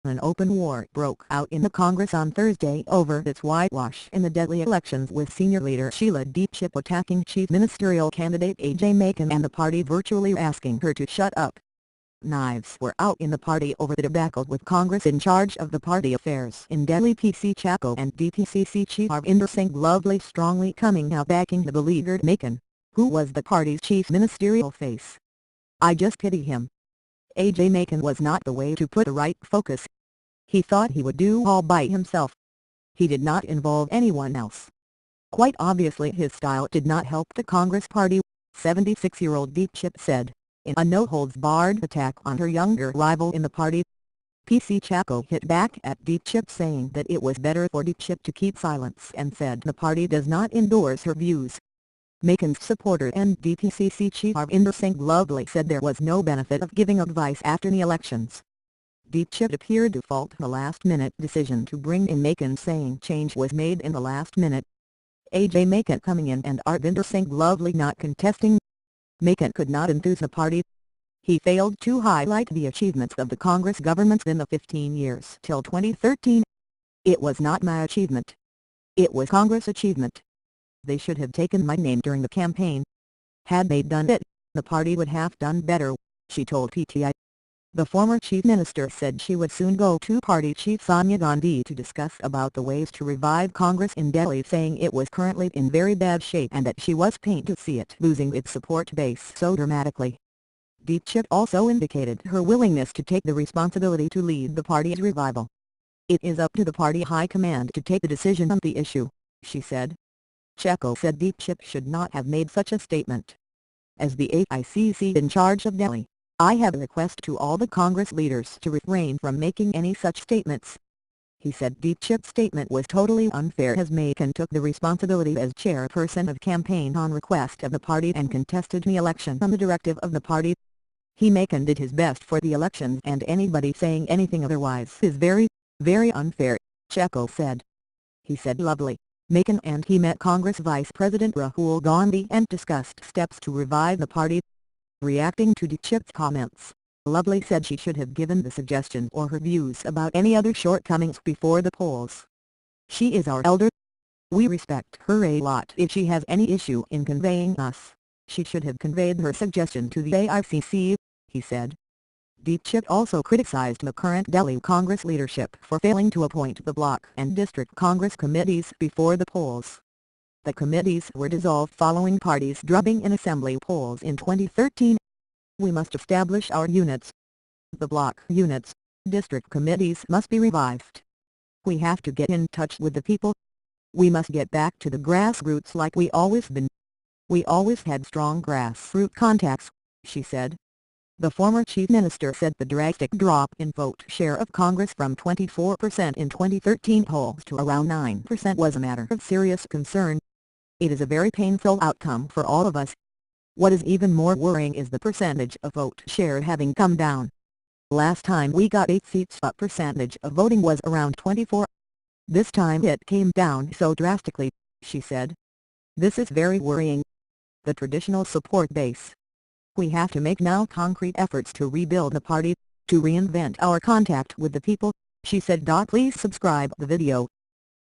An open war broke out in the Congress on Thursday over its whitewash in the deadly elections, with senior leader Sheila Dikshit attacking chief ministerial candidate Ajay Maken and the party virtually asking her to shut up. Knives were out in the party over the debacle, with Congress in charge of the party affairs in Delhi PC Chacko and DPCC chief Arvinder Singh Lovely strongly coming out backing the beleaguered Maken, who was the party's chief ministerial face. "I just pity him. Ajay Maken was not the way to put the right focus. He thought he would do all by himself. He did not involve anyone else. Quite obviously his style did not help the Congress party," 76-year-old Dikshit said, in a no-holds-barred attack on her younger rival in the party. PC Chacko hit back at Dikshit, saying that it was better for Dikshit to keep silence, and said the party does not endorse her views. Maken's supporter and DPCC chief Arvinder Singh Lovely said there was no benefit of giving advice after the elections. Dikshit appeared to fault the last-minute decision to bring in Maken, saying change was made in the last minute. Ajay Maken coming in and Arvinder Singh Lovely not contesting. Maken could not enthuse the party. He failed to highlight the achievements of the Congress governments in the 15 years till 2013. "It was not my achievement. It was Congress' achievement. They should have taken my name during the campaign. Had they done it, the party would have done better," she told PTI. The former chief minister said she would soon go to party chief Sonia Gandhi to discuss about the ways to revive Congress in Delhi, saying it was currently in very bad shape and that she was pained to see it losing its support base so dramatically. Dikshit also indicated her willingness to take the responsibility to lead the party's revival. "It is up to the party high command to take the decision on the issue," she said. Chacko said Dikshit should not have made such a statement. "As the AICC in charge of Delhi, I have a request to all the Congress leaders to refrain from making any such statements." He said Dikshit's statement was totally unfair, as Maken took the responsibility as chairperson of campaign on request of the party and contested the election on the directive of the party. Maken did his best for the elections, and anybody saying anything otherwise is very, very unfair," Chacko said. He said Lovely, Maken and he met Congress Vice President Rahul Gandhi and discussed steps to revive the party. Reacting to Dikshit's comments, Lovely said she should have given the suggestions or her views about any other shortcomings before the polls. "She is our elder. We respect her a lot. If she has any issue in conveying us, she should have conveyed her suggestion to the AICC," he said. Dikshit also criticized the current Delhi Congress leadership for failing to appoint the block and district Congress committees before the polls. The committees were dissolved following parties drubbing in assembly polls in 2013. "We must establish our units. The block units, district committees must be revived. We have to get in touch with the people. We must get back to the grassroots like we always been. We always had strong grassroots contacts," she said. The former chief minister said the drastic drop in vote share of Congress from 24% in 2013 polls to around 9% was a matter of serious concern. "It is a very painful outcome for all of us. What is even more worrying is the percentage of vote share having come down. Last time we got 8 seats, but percentage of voting was around 24. This time it came down so drastically," she said. "This is very worrying. The traditional support base. We have to make now concrete efforts to rebuild the party, to reinvent our contact with the people," she said. Please subscribe the video.